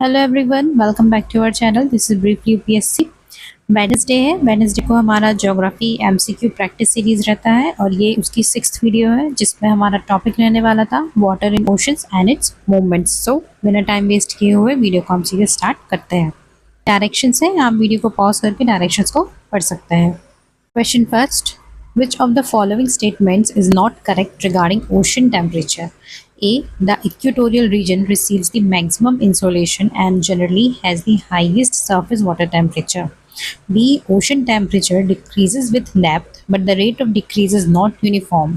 Hello everyone, welcome back to our channel. This is briefly UPSC. Wednesday है। Wednesday को हमारा geography MCQ practice series रहता है और ये उसकी 6th वीडियो है जिसमें हमारा टॉपिक रहने वाला था water in oceans and its movements. So बिना टाइम वेस्ट किए हुए वीडियो को हम सीधे स्टार्ट करते हैं। डायरेक्शंस है, आप वीडियो को पॉज करके डायरेक्शंस को पढ़ सकते हैं। Question first. Which of the following statements is not correct regarding ocean temperature? A. The equatorial region receives the maximum insolation and generally has the highest surface water temperature. B. Ocean temperature decreases with depth, but the rate of decrease is not uniform.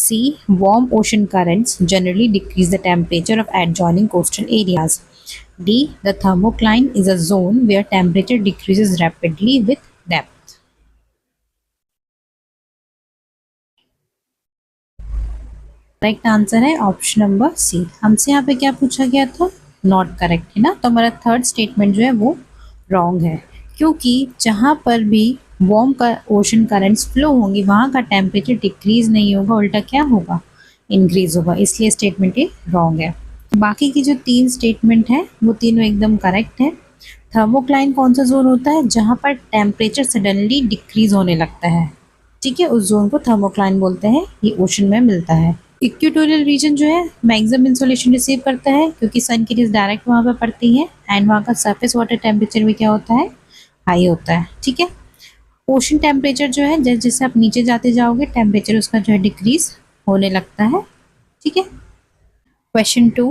C. Warm ocean currents generally decrease the temperature of adjoining coastal areas. D. The thermocline is a zone where temperature decreases rapidly with depth. Correct answer है option number सी। हमसे यहाँ पे क्या पूछा गया था? Not correct है ना, तो हमारा थर्ड स्टेटमेंट जो है वो रॉन्ग है, क्योंकि जहाँ पर भी वार्म का ओशन करंट्स फ्लो होंगी वहाँ का टेम्परेचर डिक्रीज नहीं होगा, उल्टा क्या होगा? इंक्रीज होगा, इसलिए स्टेटमेंट ये रॉन्ग है। बाकी की जो तीन स्टेटमेंट है वो तीनों एकदम करेक्ट है। थर्मोक्लाइन कौन सा जोन होता है? जहाँ पर टेम्परेचर सडनली डिक्रीज होने लगता है, ठीक है, उस जोन को थर्मोक्लाइन बोलते हैं। ये ओशन में मिलता है। इक्वेटोरियल रीजन जो है मैक्सिमम इंसोलेशन रिसीव करता है क्योंकि सन की रेज डायरेक्ट वहाँ पर पड़ती है एंड वहाँ का सरफेस वाटर टेम्परेचर भी क्या होता है? हाई होता है, ठीक है। ओशन टेम्परेचर जो है जैसे जैसे आप नीचे जाते जाओगे टेम्परेचर उसका जो है डिक्रीज होने लगता है, ठीक है। Question 2.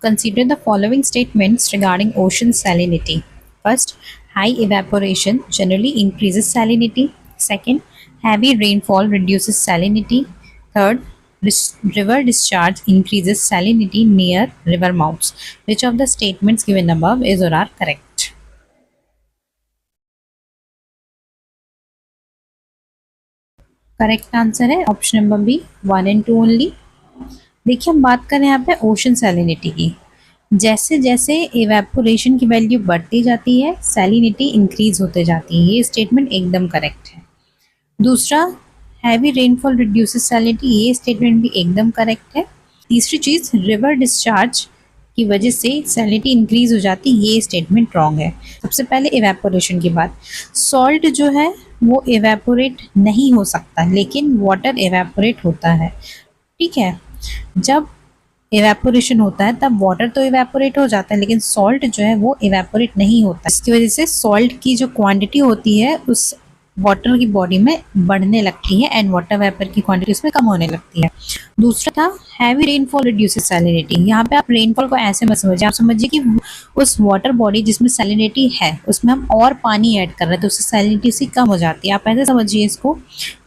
Consider the following statements regarding ocean salinity. First, high evaporation generally increases salinity. Second, heavy rainfall reduces salinity. Third, river discharge increases salinity near river mouths. Which of the statements given above is or are correct? Correct answer है option number B, 1 and 2 only. देखिए हम बात करें यहाँ पे ocean salinity की। जैसे जैसे इवेपोरेशन की वैल्यू बढ़ती जाती है सैलिनिटी इंक्रीज होते जाती है, ये स्टेटमेंट एकदम करेक्ट है। दूसरा, हैवी रेनफॉल रिड्यूसेस सैलिनिटी, ये स्टेटमेंट भी एकदम करेक्ट है। तीसरी चीज़, रिवर डिस्चार्ज की वजह से सैलिनिटी इंक्रीज हो जाती है, ये स्टेटमेंट रॉन्ग है। सबसे पहले इवेपोरेशन की बात, सॉल्ट जो है वो इवेपोरेट नहीं हो सकता लेकिन वाटर इवेपोरेट होता है, ठीक है। जब इवेपोरेशन होता है तब वाटर तो इवेपोरेट हो जाता है लेकिन सॉल्ट जो है वो इवेपोरेट नहीं होता। इसकी वजह से सॉल्ट की जो क्वांटिटी होती है उस वाटर की बॉडी में बढ़ने लगती है एंड वाटर वेपर की क्वांटिटी उसमें कम होने लगती है। दूसरा था हैवी रेनफॉल रिड्यूसेस सैलिनिटी। यहाँ पे आप रेनफॉल को ऐसे मत समझिए, आप समझिए कि उस वाटर बॉडी जिसमें सैलिनिटी है उसमें हम और पानी ऐड कर रहे हैं तो उससे सैलिनिटी सी कम हो जाती है। आप ऐसे समझिए इसको,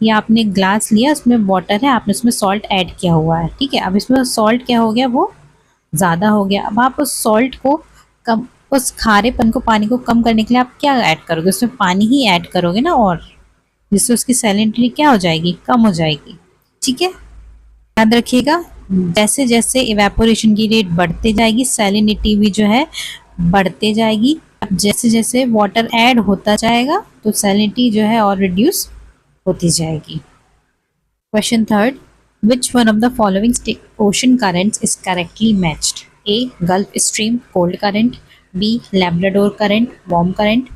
ये आपने ग्लास लिया उसमें वाटर है, आपने उसमें सॉल्ट ऐड किया हुआ है, ठीक है। अब इसमें सॉल्ट क्या हो गया? वो ज़्यादा हो गया। अब आप उस सॉल्ट को कम, उस खारेपन को, पानी को कम करने के लिए आप क्या ऐड करोगे? उसमें पानी ही ऐड करोगे ना, और जिससे उसकी सैलिनिटी क्या हो जाएगी? कम हो जाएगी, ठीक है। याद रखिएगा, जैसे जैसे इवेपोरेशन की रेट बढ़ते जाएगी सैलिनिटी भी जो है बढ़ते जाएगी। अब जैसे जैसे वाटर ऐड होता जाएगा तो सैलिनिटी जो है और रिड्यूस होती जाएगी। Question third. Which one of the following ocean currents is correctly matched? A. Gulf Stream cold current. B. Labrador current warm current.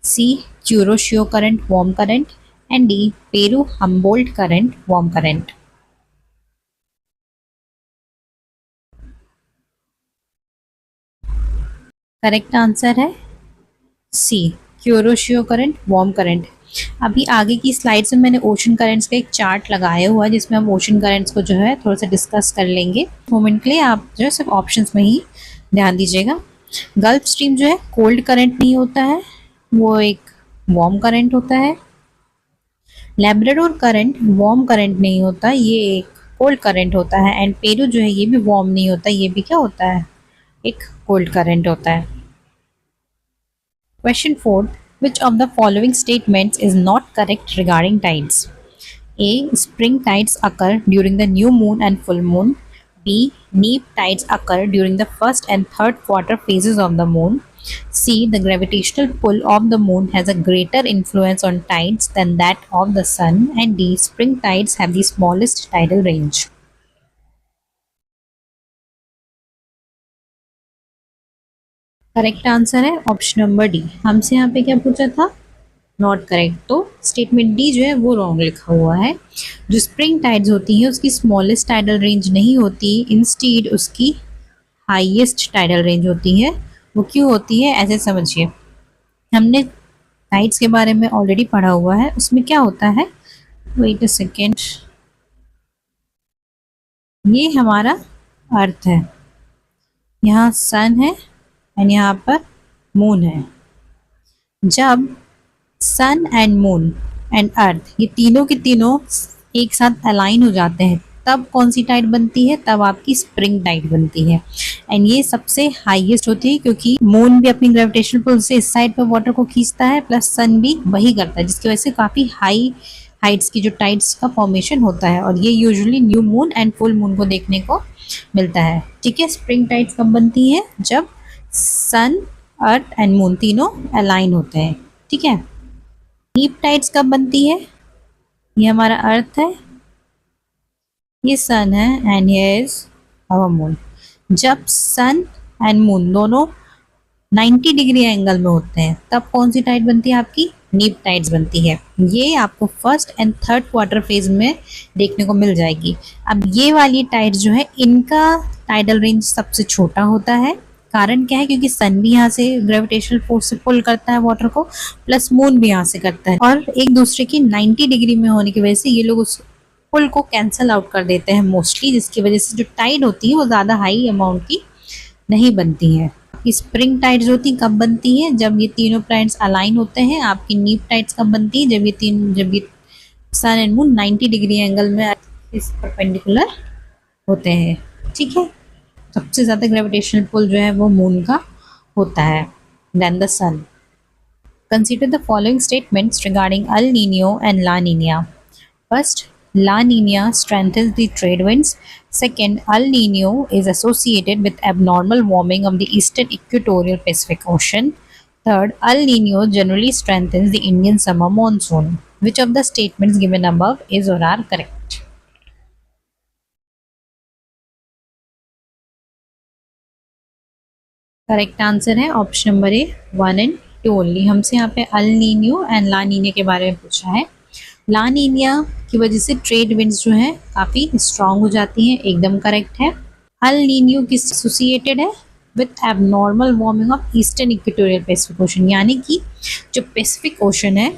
C. Kuroshio current warm current. And D. Peru Humboldt current warm current. Correct answer है सी, Kuroshio current warm current. अभी आगे की slides में मैंने ocean currents का एक chart लगाया हुआ है जिसमें हम ओशन करंट्स को जो है थोड़ा सा डिस्कस कर लेंगे। मोमेंट के लिए आप जो है सिर्फ ऑप्शंस में ही ध्यान दीजिएगा। गल्फ स्ट्रीम जो है कोल्ड करंट नहीं होता है, वो एक वार्म करंट होता है। लैब्राडोर करंट वार्म करंट नहीं होता, ये एक कोल्ड करंट होता है। एंड पेरू जो है ये भी वार्म नहीं होता, ये भी क्या होता है? एक कोल्ड करंट होता है। Question 4. Which of the following statements is not correct regarding tides? A. Spring tides occur during the new moon and full moon. B. Neap tides occur during the first and third quarter phases of the moon. C. The gravitational pull of the moon has a greater influence on tides than that of the sun. And D. Spring tides have the smallest tidal range. Correct answer है option number D. हमसे यहाँ पे क्या पूछा था, not correct, तो statement D जो है वो रॉन्ग लिखा हुआ है। जो स्प्रिंग टाइड्स होती हैं उसकी स्मॉलेस्ट टाइडल रेंज नहीं होती, इंस्टीड उसकी हाईएस्ट टाइडल रेंज होती है। वो क्यों होती है ऐसे समझिए, हमने टाइड्स के बारे में ऑलरेडी पढ़ा हुआ है। उसमें क्या होता है, वेट अ सेकेंड, ये हमारा अर्थ है, यहाँ सन है एंड यहाँ पर मून है। जब सन एंड मून एंड अर्थ ये तीनों के तीनों एक साथ अलाइन हो जाते हैं, तब कौन सी टाइड बनती है, तब आपकी स्प्रिंग टाइड बनती है। एंड ये सबसे हाईएस्ट होती है क्योंकि मून भी अपनी ग्रेविटेशनल पुल से इस साइड पर वाटर को खींचता है, प्लस सन भी वही करता है, जिसकी वजह से काफी हाई हाइट्स की जो टाइड्स का फॉर्मेशन होता है। और ये usually new moon and full moon को देखने को मिलता है। ठीक है, स्प्रिंग टाइड्स कब बनती है, जब सन, अर्थ एंड मून तीनों अलाइन होते हैं। ठीक है, नीप टाइड्स कब बनती है, ये हमारा अर्थ है, ये सन है एंड ये इज आवर मून। जब सन एंड मून दोनों 90 डिग्री एंगल में होते हैं, तब कौन सी टाइड बनती है, आपकी नीप टाइड्स बनती है। ये आपको first and third quarter phase में देखने को मिल जाएगी। अब ये वाली टाइड्स जो है इनका टाइडल रेंज सबसे छोटा होता है। कारण क्या है, क्योंकि सन भी यहाँ से ग्रेविटेशनल फोर्स से पुल करता है वाटर को, प्लस मून भी यहाँ से करता है, और एक दूसरे की 90 डिग्री में होने की वजह से ये लोग उस पुल को कैंसल आउट कर देते हैं मोस्टली, जिसकी वजह से जो टाइड होती है वो ज़्यादा हाई अमाउंट की नहीं बनती है। स्प्रिंग टाइड्स होती कब बनती है, जब ये तीनों प्लैनेट्स अलाइन होते हैं। आपकी नीप टाइड्स कब बनती है, जब ये सन एंड मून 90 डिग्री एंगल में इस परपेंडिकुलर होते हैं। ठीक है, सबसे ज़्यादा ग्रेविटेशनल पुल जो है वो मून का होता है then the sun. Consider the following statements regarding El Nino and La Nina. First, La Nina strengthens the trade winds. Second, El Nino is associated with abnormal warming of the eastern equatorial Pacific Ocean. Third, El Nino generally strengthens the Indian summer monsoon. Which of the statements given above is or are correct? Correct answer है option number A, 1 and 2 only. हमसे यहाँ पे El Nino and La Nina के बारे में पूछा है। ला Niña की वजह से ट्रेड विंड्स जो है काफ़ी स्ट्रांग हो जाती हैं, एकदम करेक्ट है। अल नीनियो किस एसोसिएटेड है, with abnormal warming of eastern equatorial Pacific ocean, यानी कि जो पैसिफिक ओशन है,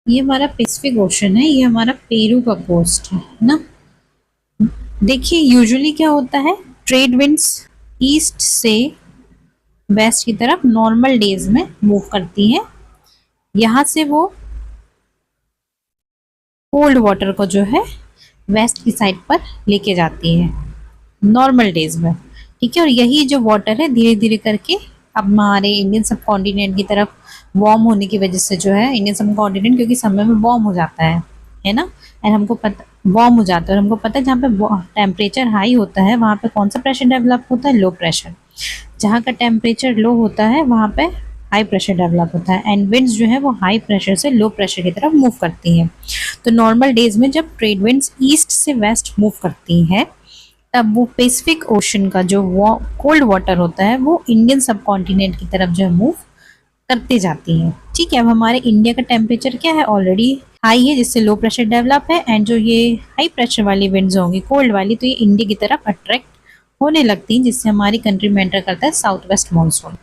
ये हमारा पैसिफिक ओशन है, ये हमारा पेरू का कोस्ट है ना। देखिए यूजुअली क्या होता है, ट्रेड विंड्स ईस्ट से वेस्ट की तरफ नॉर्मल डेज में मूव करती है। यहाँ से वो कोल्ड वाटर को जो है वेस्ट की साइड पर लेके जाती है नॉर्मल डेज में। ठीक है, और यही जो वाटर है धीरे धीरे करके अब हमारे इंडियन सब कॉन्टिनेंट की तरफ वार्म होने की वजह से जो है, इंडियन सब कॉन्टिनेंट क्योंकि समय में वार्म हो जाता है ना, एंड हमको पता वार्म हो जाता है, और हमको पता है जहाँ पे टेम्परेचर हाई होता है वहाँ पे कौन सा प्रेशर डेवलप होता है, लो प्रेशर। जहाँ का टेम्परेचर लो होता है वहाँ पे हाई प्रेशर डेवलप होता है, एंड विंड्स जो है वो हाई प्रेशर से लो प्रेशर की तरफ मूव करती हैं। तो नॉर्मल डेज में जब ट्रेड विंड्स ईस्ट से वेस्ट मूव करती हैं, तब वो पैसिफिक ओशन का जो कोल्ड वाटर होता है वो इंडियन सब कॉन्टिनेंट की तरफ जो है मूव करते जाती हैं। ठीक है, अब हमारे इंडिया का टेम्परेचर क्या है, ऑलरेडी हाई है, जिससे लो प्रेशर डेवलप है, एंड जो ये हाई प्रेशर वाली विंड्स होंगी कोल्ड वाली, तो ये इंडिया की तरफ अट्रैक्ट होने लगती हैं, जिससे हमारी कंट्री में एंटर करता है south west monsoon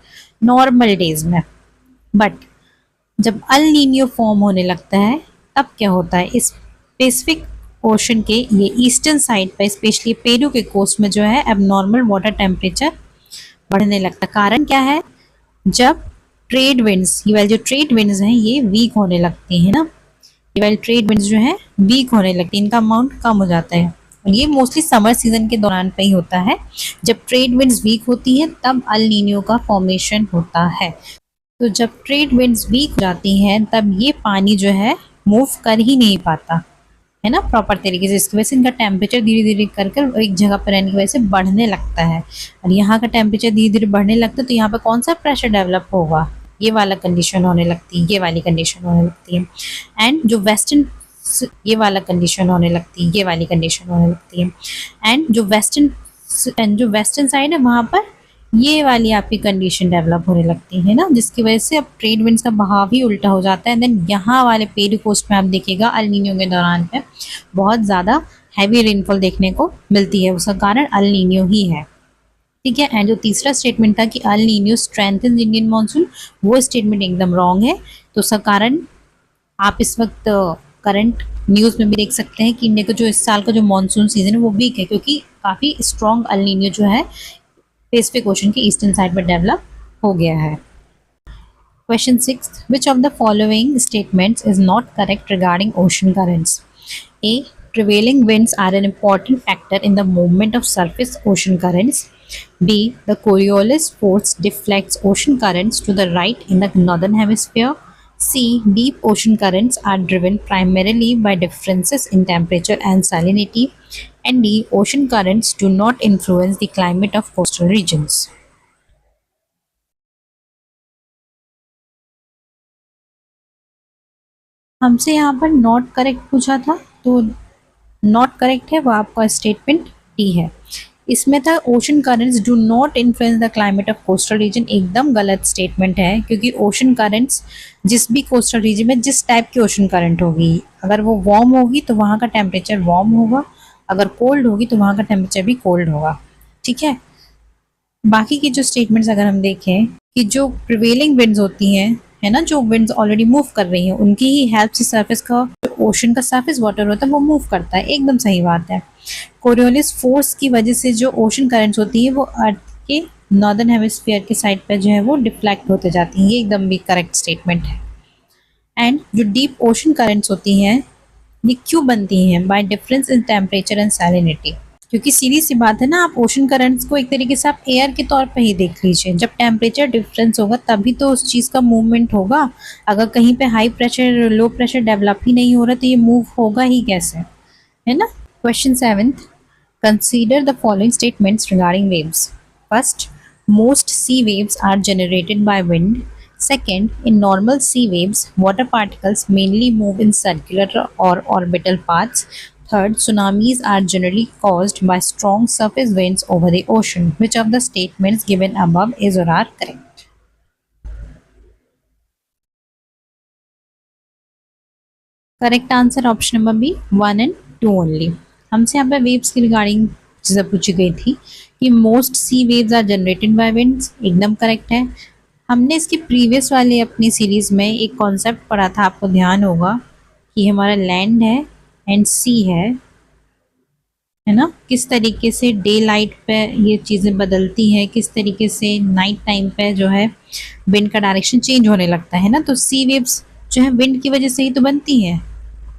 normal days में। बट जब अल नीनियो फॉर्म होने लगता है तब क्या होता है, इस पैसिफिक ओशन के ये ईस्टर्न साइड पर स्पेशली पेरू के कोस्ट में जो है एबनॉर्मल वाटर टेम्परेचर बढ़ने लगता है। कारण क्या है, जब ट्रेड विंड्स, ये वाली जो ट्रेड विंड्स हैं ये वीक होने लगती है ना, ये वाली ट्रेड विंड्स जो है वीक होने लगती है, इनका अमाउंट कम हो जाता है। और ये मोस्टली समर सीजन के दौरान पे ही होता है, जब ट्रेड विंड्स वीक होती है तब अल नीनियो का फॉर्मेशन होता है। तो जब ट्रेड विंड्स वीक हो जाती हैं तब ये पानी जो है मूव कर ही नहीं पाता है ना प्रॉपर तरीके से, इसकी वजह से इनका टेम्परेचर धीरे धीरे कर कर एक जगह पर रहने की वजह से बढ़ने लगता है, और यहाँ का टेम्परेचर धीरे धीरे बढ़ने लगता है, तो यहाँ पर कौन सा प्रेशर डेवलप होगा, ये वाला कंडीशन होने लगती है, ये वाली कंडीशन होने लगती है। एंड जो वेस्टर्न, ये वाला कंडीशन होने लगती है, ये वाली कंडीशन होने लगती है। एंड जो वेस्टर्न साइड है वहाँ पर ये वाली आपकी कंडीशन डेवलप होने लगती है ना, जिसकी वजह से अब ट्रेड विंड्स का बहाव ही उल्टा हो जाता है। देन यहाँ वाले पेरी कोस्ट में आप देखिएगा अल नीनो के दौरान पे बहुत ज़्यादा हैवी रेनफॉल देखने को मिलती है, उसका कारण अल नीनो ही है। ठीक है। एंड जो तीसरा स्टेटमेंट था कि El Nino strengthens Indian monsoon, वो स्टेटमेंट एकदम रॉन्ग है। तो उसका कारण आप इस वक्त करंट न्यूज़ में भी देख सकते हैं कि इंडिया का जो इस साल का जो मानसून सीजन है वो वीक है, क्योंकि काफ़ी स्ट्रॉन्ग अल नीनो जो है पैसिफिक ओशन के ईस्टर्न साइड पर डेवलप हो गया है। Question 6. Which of the following statements is not correct regarding ocean currents? A. Prevailing winds are an important factor in the movement of surface ocean currents. B. The Coriolis force deflects ocean currents to the right in the northern hemisphere. C. Deep ocean currents are driven primarily by differences in temperature and salinity. And D. Ocean currents do not influence the climate of coastal regions. हमसे यहाँ पर not correct पूछा था, तो not correct है वो आपका statement D है। इसमें था ocean currents do not influence the climate of coastal region, एकदम गलत स्टेटमेंट है, क्योंकि ओशन करंट्स जिस भी कोस्टल रीजन में जिस टाइप की ओशन करंट होगी, अगर वो वार्म होगी तो वहाँ का टेम्परेचर वार्म होगा, अगर कोल्ड होगी तो वहाँ का टेम्परेचर भी कोल्ड होगा। ठीक है। बाकी की जो स्टेटमेंट्स अगर हम देखें कि जो प्रिवेलिंग विंड्स होती हैं, है ना, जो विंड्स ऑलरेडी मूव कर रही हैं, उनकी ही हेल्प से सरफेस का ओशन का सरफेस वाटर होता है वो मूव करता है, एकदम सही बात है। कोरियोलिस फोर्स की वजह से जो ओशन करंट्स होती है वो अर्थ के नॉर्दर्न हेमिस्फीयर के साइड पर जो है वो डिफ्लेक्ट होते जाती हैं, ये एकदम भी करेक्ट स्टेटमेंट है। एंड जो डीप ओशन करंट्स होती हैं ये क्यों बनती हैं? Bye difference in temperature and salinity, क्योंकि सीधी सी बात है ना, आप ओशन करंट्स को एक तरीके से आप एयर के तौर पे ही देख लीजिए, जब टेम्परेचर डिफरेंस होगा तभी तो उस चीज़ का मूवमेंट होगा। अगर कहीं पे high pressure low pressure develop ही नहीं हो रहा तो ये मूव होगा ही कैसे, है ना। Question 7th, consider the following statements regarding waves. First, most sea waves are generated by wind. Second, in normal sea waves, water particles mainly move in circular or orbital paths. Third, tsunamis are generally caused by strong surface winds over the ocean. Which of the statements given above is or are correct? Correct answer option number B 1 and 2 only. हमसे यहाँ पे waves की regarding चीज़ें पूछी गई थी कि most sea waves are generated by winds, एकदम करेक्ट है। हमने इसकी प्रीवियस वाली अपनी सीरीज़ में एक कॉन्सेप्ट पढ़ा था, आपको ध्यान होगा कि हमारा लैंड है एंड सी है ना, किस तरीके से डे लाइट पे ये चीज़ें बदलती हैं, किस तरीके से नाइट टाइम पे जो है विंड का डायरेक्शन चेंज होने लगता है ना। तो सी वेव्स जो है विंड की वजह से ही तो बनती हैं।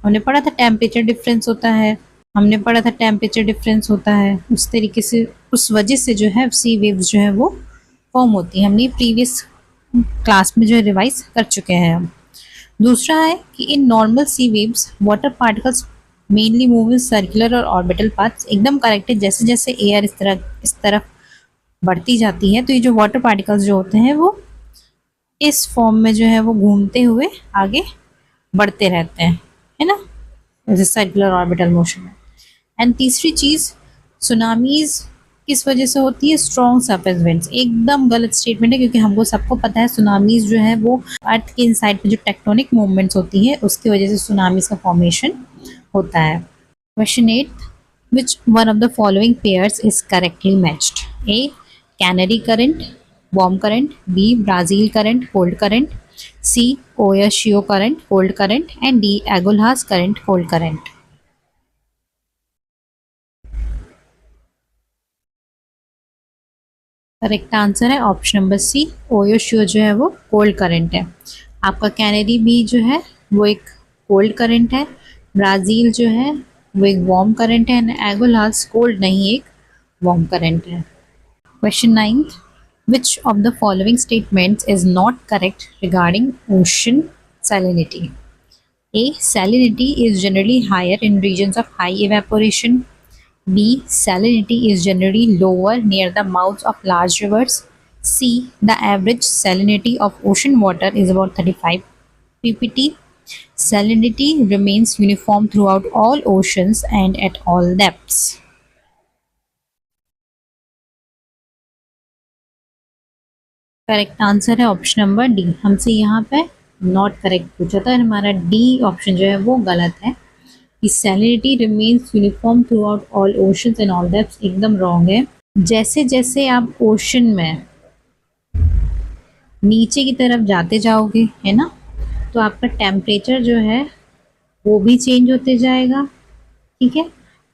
हमने पढ़ा था टेम्परेचर डिफरेंस होता है, हमने पढ़ा था टेम्परेचर डिफरेंस होता है, उस तरीके से उस वजह से जो है सी वेव्स जो है वो फॉर्म होती है। हमने प्रीवियस क्लास में जो है रिवाइज कर चुके हैं हम। दूसरा है कि in normal sea waves water particles mainly move in circular और ऑर्बिटल पाथ्स, एकदम करेक्ट है। जैसे जैसे एयर इस तरफ बढ़ती जाती है तो ये जो वाटर पार्टिकल्स जो होते हैं वो इस फॉर्म में जो है वो घूमते हुए आगे बढ़ते रहते हैं, है ना, जैसे सर्कुलर ऑर्बिटल मोशन में। एंड तीसरी चीज़, सुनामीज किस वजह से होती है? स्ट्रॉन्ग सरफेस विंड्स, एकदम गलत स्टेटमेंट है, क्योंकि हमको सबको पता है सुनामीज जो है वो अर्थ के इनसाइड पे जो टेक्टोनिक मूवमेंट्स होती है उसकी वजह से सुनामीज का फॉर्मेशन होता है। Question 8, which one of the following pairs is correctly matched? A Canary current warm current, B Brazil current cold current, C Oyashio current cold current and D Agulhas current cold current. Correct answer है option number C, Oyashio जो है वो cold current है। आपका Kennedy भी जो है वो एक कोल्ड करंट है, ब्राज़ील जो है वो एक वार्म करंट है, एंड एगोलास कोल्ड नहीं, एक वार्म करंट है। Question 9th, which of the following statements is not correct regarding ocean salinity? A. Salinity is generally higher in regions of high evaporation. B. Salinity is generally lower near the mouths of large rivers. C. The average salinity of ocean water is about 35 ppt. Salinity remains uniform throughout all oceans and at all depths. Correct answer है option number D. हमसे यहाँ पे not correct पूछा था, हमारा D option जो है वो गलत है। कि salinity remains uniform through out all oceans and all depths एकदम रॉन्ग है। जैसे जैसे आप ओशन में नीचे की तरफ जाते जाओगे है ना, तो आपका टेम्परेचर जो है वो भी चेंज होते जाएगा। ठीक है,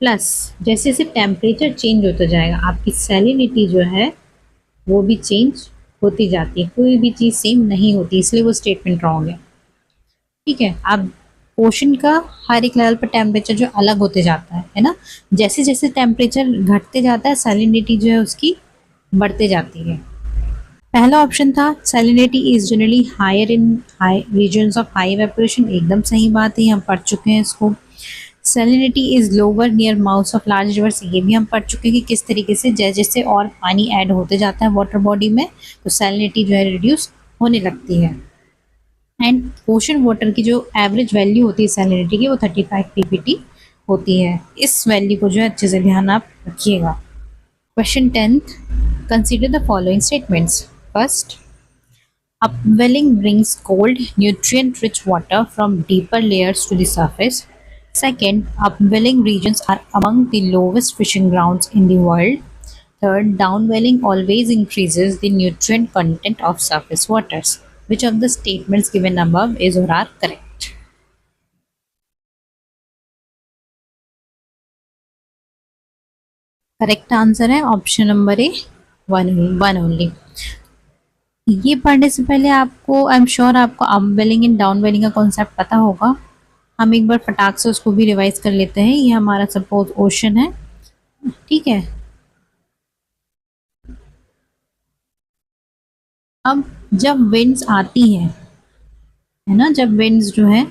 प्लस जैसे जैसे टेम्परेचर चेंज होता जाएगा आपकी सैलिनिटी जो है वो भी चेंज होती जाती है। कोई भी चीज़ सेम नहीं होती, इसलिए वो स्टेटमेंट रॉन्ग है। ठीक है, अब ओशन का हर एक लेवल पर टेम्परेचर जो अलग होते जाता है ना, जैसे जैसे टेम्परेचर घटते जाता है सैलिनिटी जो है उसकी बढ़ते जाती है। पहला ऑप्शन था salinity is generally higher in high regions of high evaporation, एकदम सही बात है, हम पढ़ चुके हैं इसको। Salinity is lower near mouths of large rivers, ये भी हम पढ़ चुके हैं कि किस तरीके से जैसे जैसे और पानी ऐड होते जाता है वाटर बॉडी में तो सैलिनिटी जो है रिड्यूस होने लगती है। एंड ओशन वाटर की जो एवरेज वैल्यू होती है सैलिनिटी की वो 35 ppt होती है। इस वैल्यू को जो है अच्छे से ध्यान आप रखिएगा। Question 10th, consider the following statements. First, upwelling brings cold, nutrient-rich water from deeper layers to the surface. Second, upwelling regions are among the lowest fishing grounds in the world. Third, downwelling always increases the nutrient content of surface waters. Which of the statements given above is or are correct? Correct answer है option number A, one only. ये पढ़ने से पहले आपको I am sure आपको upwelling and downwelling का concept पता होगा। हम एक बार फटाक से उसको भी रिवाइज कर लेते हैं। ये हमारा सपोज ओशन है, ठीक है। अब जब विंड्स आती हैं है ना, जब विंड्स जो है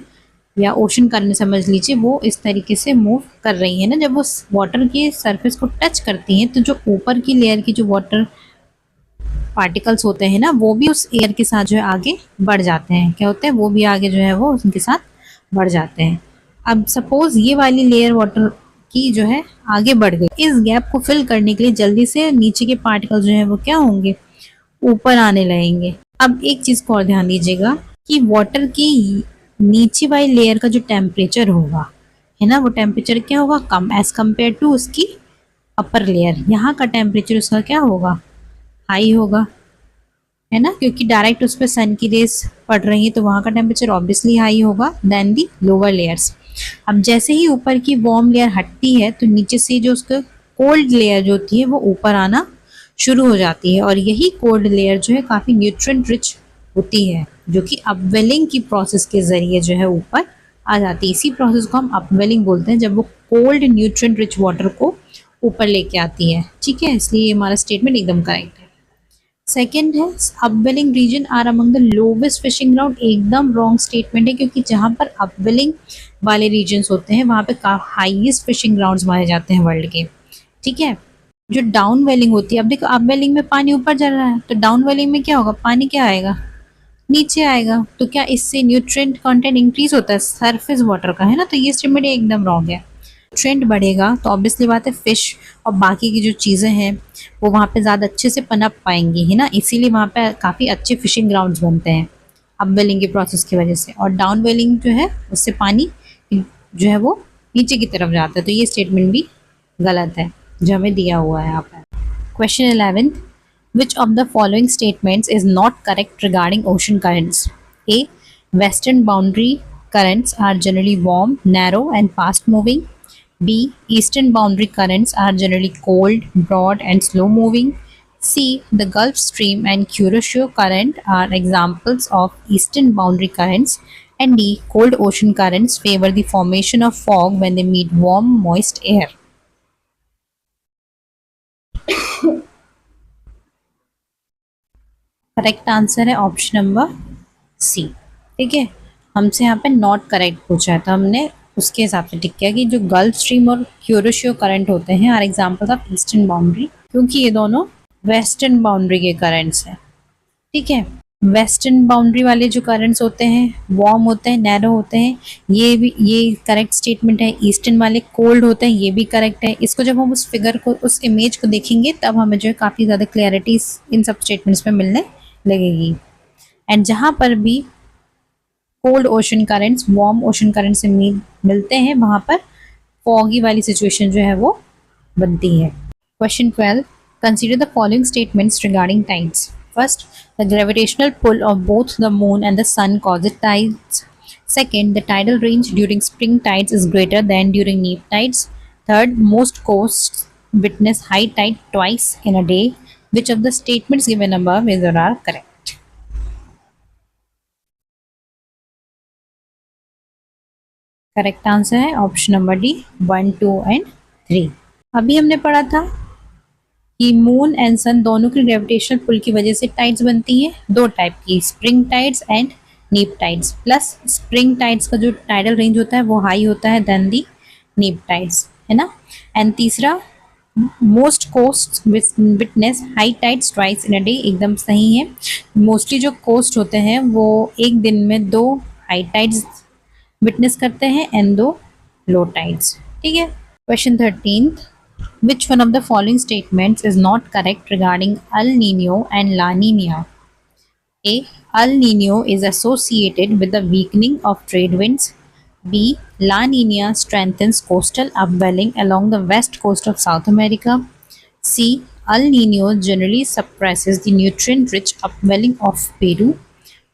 या ओशन करंट समझ लीजिए वो इस तरीके से मूव कर रही है ना, जब वो वाटर के सरफेस को टच करती हैं तो जो ऊपर की लेयर की जो वाटर पार्टिकल्स होते हैं ना वो भी उस एयर के साथ जो है आगे बढ़ जाते हैं। क्या होते हैं, वो भी आगे जो है वो उनके साथ बढ़ जाते हैं। अब सपोज ये वाली लेयर वाटर की जो है आगे बढ़ गई, इस गैप को फिल करने के लिए जल्दी से नीचे के पार्टिकल जो है वो क्या होंगे, ऊपर आने लगेंगे। अब एक चीज को और ध्यान दीजिएगा कि वाटर की नीचे वाली लेयर का जो टेम्परेचर होगा है ना, वो टेम्परेचर क्या होगा, कम एज कम्पेयर टू उसकी अपर लेयर। यहाँ का टेम्परेचर उसका क्या होगा, हाई होगा, है ना, क्योंकि डायरेक्ट उस पर सन की रेस पड़ रही है तो वहाँ का टेम्परेचर ऑब्वियसली हाई होगा देन दी लोअर लेयर्स। अब जैसे ही ऊपर की वार्म लेयर हटती है तो नीचे से जो उसका कोल्ड लेयर जो होती है वो ऊपर आना शुरू हो जाती है, और यही कोल्ड लेयर जो है काफ़ी न्यूट्रिएंट रिच होती है जो कि अपवेलिंग की प्रोसेस के ज़रिए जो है ऊपर आ जाती है। इसी प्रोसेस को हम अपवेलिंग बोलते हैं, जब वो कोल्ड न्यूट्रिएंट रिच वाटर को ऊपर लेके आती है। ठीक है, इसलिए हमारा स्टेटमेंट एकदम करेक्ट है। सेकेंड है upwelling region are among the lowest fishing ground, एकदम रॉन्ग स्टेटमेंट है, क्योंकि जहाँ पर अपवेलिंग वाले रीजन्स होते हैं वहाँ पे हाईएस्ट फिशिंग ग्राउंड्स माने जाते हैं वर्ल्ड के। ठीक है, जो डाउन वेलिंग होती है, अब देखो अप वेलिंग में पानी ऊपर जा रहा है तो डाउन वेलिंग में क्या होगा, पानी क्या आएगा, नीचे आएगा। तो क्या इससे न्यूट्रिएंट कंटेंट इंक्रीज होता है सरफेस वाटर का, है ना, तो ये स्टेटमेंट एकदम रॉन्ग है। ट्रेंड बढ़ेगा तो ऑब्वियसली बात है फिश और बाकी की जो चीज़ें हैं वो वहाँ पे ज़्यादा अच्छे से पनप पाएंगी, है ना, इसीलिए वहाँ पे काफ़ी अच्छे फिशिंग ग्राउंड्स बनते हैं अप वेलिंग के प्रोसेस की वजह से। और डाउन वेलिंग जो है उससे पानी जो है वो नीचे की तरफ जाता है, तो ये स्टेटमेंट भी गलत है जो हमें दिया हुआ है यहाँ पर। Question 11, which of the following statements is not correct regarding ocean currents? A, western boundary currents are generally warm, narrow and fast moving. B, eastern boundary currents are generally cold, broad and slow moving. C, the Gulf Stream and Kuroshio current are examples of eastern boundary currents. And D, cold ocean currents favor the formation of fog when they meet warm, moist air. Correct answer है option number सी। ठीक है, हमसे यहाँ पे not correct पूछा है तो हमने उसके हिसाब से टिक किया कि जो गल्फ स्ट्रीम और क्यूरोशियो करंट होते हैं are examples of eastern boundary, क्योंकि ये दोनों वेस्टर्न बाउंड्री के करंट्स हैं। ठीक है, वेस्टर्न बाउंड्री वाले जो करंट्स होते हैं वार्म होते हैं, नैरो होते हैं, ये करेक्ट स्टेटमेंट है। ईस्टर्न वाले कोल्ड होते हैं, ये भी करेक्ट है। इसको जब हम उस फिगर को, उस इमेज को देखेंगे तब हमें जो है काफ़ी ज़्यादा क्लैरिटी इन सब स्टेटमेंट्स में मिलने लगेगी। एंड जहाँ पर भी cold ocean currents warm ocean current से मिलते हैं वहां पर फॉगी वाली सिचुएशन जो है वो बनती है। Question 12, consider the following statements regarding tides. First, the gravitational pull of both the moon and the sun causes tides. Second, the tidal range during spring tides is greater than during neap tides. Third, most coasts witness high tide twice in a day. Which of the statements given above is or are correct? Correct answer है option number D 1, 2 and 3। अभी हमने पढ़ा था कि moon and सन दोनों की gravitational pull की वजह से टाइड्स बनती हैं, दो टाइप की, स्प्रिंग टाइड्स एंड नीप टाइड्स। प्लस स्प्रिंग टाइड्स का जो टाइडल रेंज होता है वो हाई होता है देन दी नीप टाइड्स, है ना। एंड तीसरा, most coast witness high tides twice in a day, एकदम सही है। मोस्टली जो कोस्ट होते हैं वो एक दिन में 2 हाई टाइड्स विटनेस करते हैं एंड 2 लो टाइड्स, ठीक है। Question 13, which one of the following statements is not correct regarding El Nino and La Nina? A, El Nino is associated with the weakening of trade winds. B, La Nina strengthens coastal upwelling along the west coast of South America. C, El Nino generally suppresses the nutrient-rich upwelling of Peru.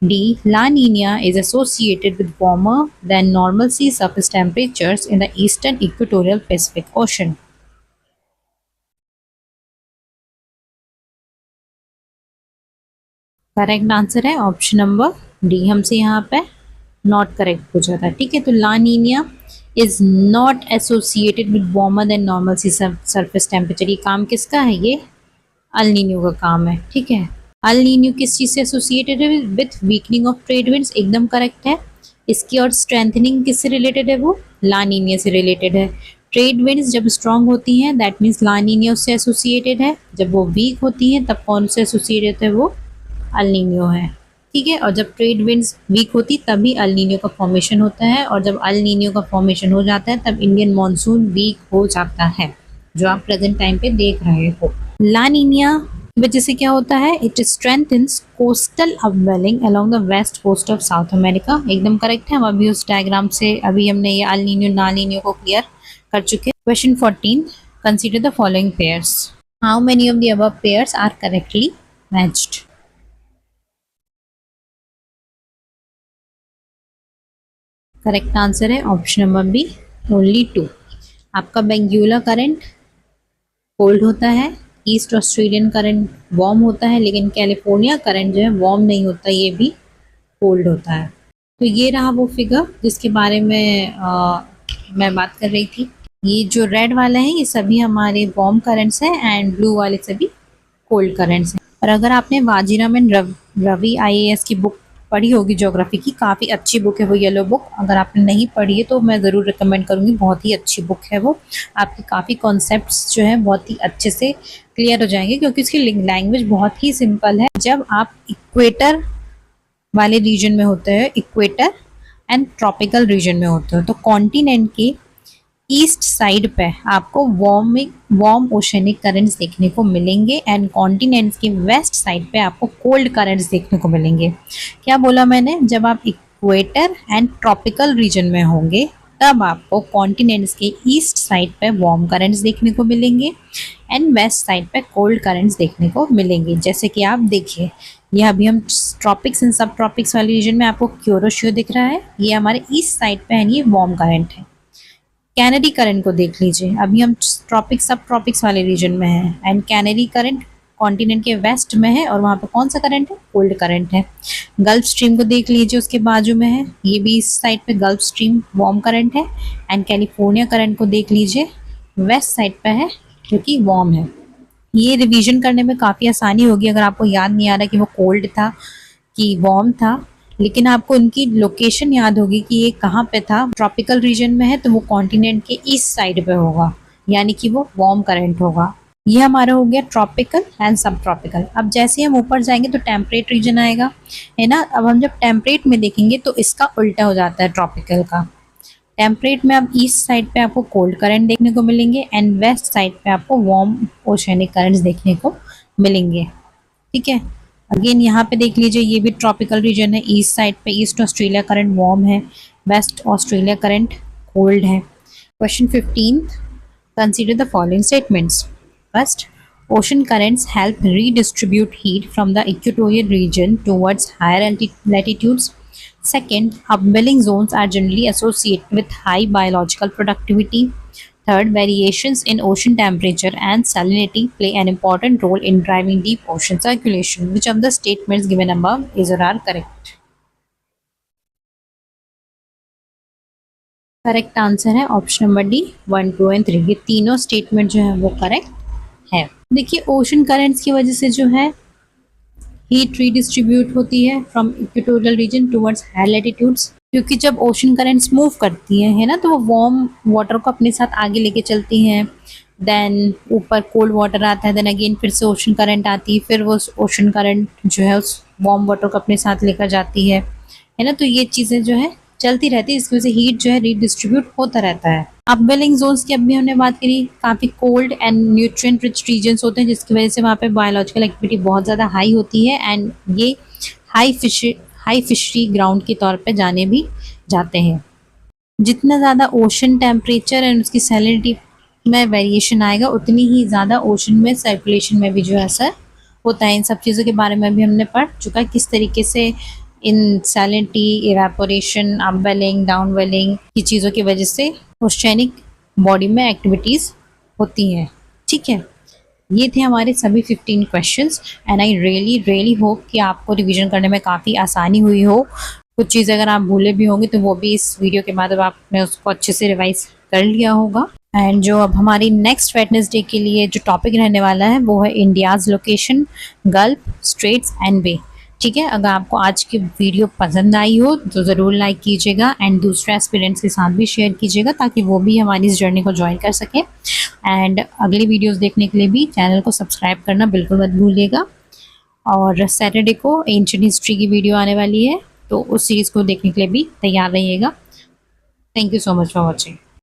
D, La Nina is associated with warmer than normal sea surface temperatures in the eastern equatorial Pacific Ocean. Correct answer है option number D, हमसे यहाँ पे not correct पूछा था, ठीक है। तो La Nina is not associated with warmer than normal sea surface temperature. ये काम किसका है? ये अल नीनियो का काम है, ठीक है। अल नीनियो किस चीज़ से एसोसिएटेड है? With weakening of trade winds, एकदम करेक्ट है। इसकी और स्ट्रेंथनिंग किससे रिलेटेड है? वो ला नीनिया से रिलेटेड है। ट्रेड विंड्स जब स्ट्रांग होती हैं दैट मीन्स ला नीनिया उससे एसोसिएटेड है, जब वो वीक होती हैं तब कौन से एसोसिएटेड है? वो अल नीनियो है, ठीक है। और जब ट्रेड विंड्स वीक होती तभी अल नीनियो का फॉर्मेशन होता है, और जब अल नीनियो का फॉर्मेशन हो जाता है तब इंडियन मॉनसून वीक हो जाता है, जो आप प्रेजेंट टाइम पे देख रहे हो। ला नीनिया की वजह से क्या होता है? It strengthens coastal upwelling along the west coast of South America, एकदम करेक्ट है। हम अभी उस डायग्राम से अभी हमने ये अल नीनियो ला नीनियो को क्लियर कर चुके हैं। Question 14, consider the following pairs, how many of the above pairs are correctly matched? Correct answer है ऑप्शन नंबर बी, ओनली 2। आपका बेंगुला करंट कोल्ड होता है, ईस्ट ऑस्ट्रेलियन करंट वार्म होता है, लेकिन कैलिफोर्निया करंट जो है वार्म नहीं होता, ये भी कोल्ड होता है। तो ये रहा वो फिगर जिसके बारे में मैं बात कर रही थी। ये जो रेड वाला है ये सभी हमारे वार्म करंट्स हैं एंड ब्लू वाले सभी कोल्ड करंट्स हैं। और अगर आपने वाजीराम एंड रवि IAS की बुक पढ़ी होगी ज्योग्राफी की, काफ़ी अच्छी बुक है वो येलो बुक, अगर आपने नहीं पढ़ी है तो मैं ज़रूर रिकमेंड करूँगी, बहुत ही अच्छी बुक है वो। आपके काफ़ी कॉन्सेप्ट्स जो है बहुत ही अच्छे से क्लियर हो जाएंगे, क्योंकि उसकी लैंग्वेज बहुत ही सिंपल है। जब आप इक्वेटर वाले रीजन में होते हैं, इक्वेटर एंड ट्रॉपिकल रीजन में होते हो, तो कॉन्टिनेंट के ईस्ट साइड पे आपको वार्म ओशनिक करंट्स देखने को मिलेंगे एंड कॉन्टिनेंट्स के वेस्ट साइड पे आपको कोल्ड करंट्स देखने को मिलेंगे। क्या बोला मैंने? जब आप इक्वेटर एंड ट्रॉपिकल रीजन में होंगे तब आपको कॉन्टिनेंट्स के ईस्ट साइड पे वार्म करंट्स देखने को मिलेंगे एंड वेस्ट साइड पे कोल्ड करंट्स देखने को मिलेंगे। जैसे कि आप देखिए, ये अभी हम ट्रॉपिक्स एंड सब ट्रॉपिक्स वाले रीजन में आपको क्यूरोशियो दिख रहा है, ये हमारे ईस्ट साइड पे है, ये वार्म करंट है। कैनेडी करंट को देख लीजिए, अभी हम ट्रॉपिक्स सब ट्रॉपिक्स वाले रीजन में हैं एंड कैनेडी करंट कॉन्टिनेंट के वेस्ट में है और वहाँ पे कौन सा करंट है? कोल्ड करंट है। गल्फ स्ट्रीम को देख लीजिए, उसके बाजू में है, ये भी इस साइड पे गल्फ स्ट्रीम वार्म करंट है। एंड कैलिफोर्निया करंट को देख लीजिए, वेस्ट साइड पे है जो कि वार्म है। ये रिवीजन करने में काफ़ी आसानी होगी अगर आपको याद नहीं आ रहा कि वो कोल्ड था कि वार्म था, लेकिन आपको उनकी लोकेशन याद होगी कि ये कहाँ पे था। ट्रॉपिकल रीजन में है तो वो कॉन्टिनेंट के ईस्ट साइड पे होगा, यानी कि वो वार्म करंट होगा। ये हमारा हो गया ट्रॉपिकल एंड सब ट्रॉपिकल। अब जैसे हम ऊपर जाएंगे तो टेम्परेट रीजन आएगा, है ना। अब हम जब टेम्परेट में देखेंगे तो इसका उल्टा हो जाता है ट्रॉपिकल का। टेम्परेट में अब ईस्ट साइड पे आपको कोल्ड करंट देखने को मिलेंगे एंड वेस्ट साइड पे आपको वार्म ओशनिक करंट्स देखने को मिलेंगे, ठीक है। अगेन यहाँ पे देख लीजिए, ये भी ट्रॉपिकल रीजन है। ईस्ट साइड पे ईस्ट ऑस्ट्रेलिया करंट वार्म है, वेस्ट ऑस्ट्रेलिया करंट कोल्ड है। Question 15, consider the following statements. First, ocean currents help redistribute heat from the equatorial region towards higher latitudes. Second, upwelling zones are generally associated with high biological productivity. Third, variations in ocean temperature and salinity play an important role in driving deep ocean circulation. Which of the statements given above is or are correct? Correct answer है option number D, 1, 2 and 3। ये तीनों statement जो है वो correct है। देखिए, ocean currents की वजह से जो है हीट रीडिस्ट्रीब्यूट होती है from equatorial region towards high latitudes, क्योंकि जब ओशन करेंट्स मूव करती हैं, है ना, तो वो वार्म वाटर को अपने साथ आगे लेके चलती हैं। देन ऊपर कोल्ड वाटर आता है, देन अगेन फिर से ओशन करंट आती है, फिर वो ओशन करंट जो है उस वार्म वाटर को अपने साथ लेकर जाती है ना। तो ये चीज़ें जो है चलती रहती है, इसकी वजह से हीट जो है रीडिस्ट्रीब्यूट होता रहता है। अपवेलिंग जोन्स की अभी हमने बात करी, काफ़ी cold and nutrient rich regions होते हैं, जिसकी वजह से वहाँ पे बायोलॉजिकल एक्टिविटी बहुत ज़्यादा हाई होती है एंड ये हाई फिशरी ग्राउंड के तौर पे जाने भी जाते हैं। जितना ज़्यादा ओशन टेम्परेचर एंड उसकी सैलिनिटी में वेरिएशन आएगा, उतनी ही ज़्यादा ओशन में सर्कुलेशन में भी जो है असर होता है। इन सब चीज़ों के बारे में भी हमने पढ़ चुका है, किस तरीके से इन सैलिनिटी, इवेपोरेशन, अपवेलिंग, डाउनवेलिंग की चीज़ों की वजह से ओशियनिक बॉडी में एक्टिविटीज़ होती हैं। ठीक है, ये थे हमारे सभी 15 questions and I really hope कि आपको रिवीजन करने में काफ़ी आसानी हुई हो। कुछ चीज़ अगर आप भूले भी होंगे तो वो भी इस वीडियो के बाद अब आपने उसको अच्छे से रिवाइज कर लिया होगा। एंड जो अब हमारी नेक्स्ट वेडनेसडे के लिए जो टॉपिक रहने वाला है वो है India's location, gulf, straits and bay. ठीक है, अगर आपको आज की वीडियो पसंद आई हो तो ज़रूर लाइक कीजिएगा एंड दूसरे एस्पिरेंट्स के साथ भी शेयर कीजिएगा, ताकि वो भी हमारी इस जर्नी को ज्वाइन कर सकें। एंड अगली वीडियोस देखने के लिए भी चैनल को सब्सक्राइब करना बिल्कुल मत भूलिएगा। और सैटरडे को एंशिएंट हिस्ट्री की वीडियो आने वाली है, तो उस सीरीज़ को देखने के लिए भी तैयार रहिएगा। Thank you so much for watching.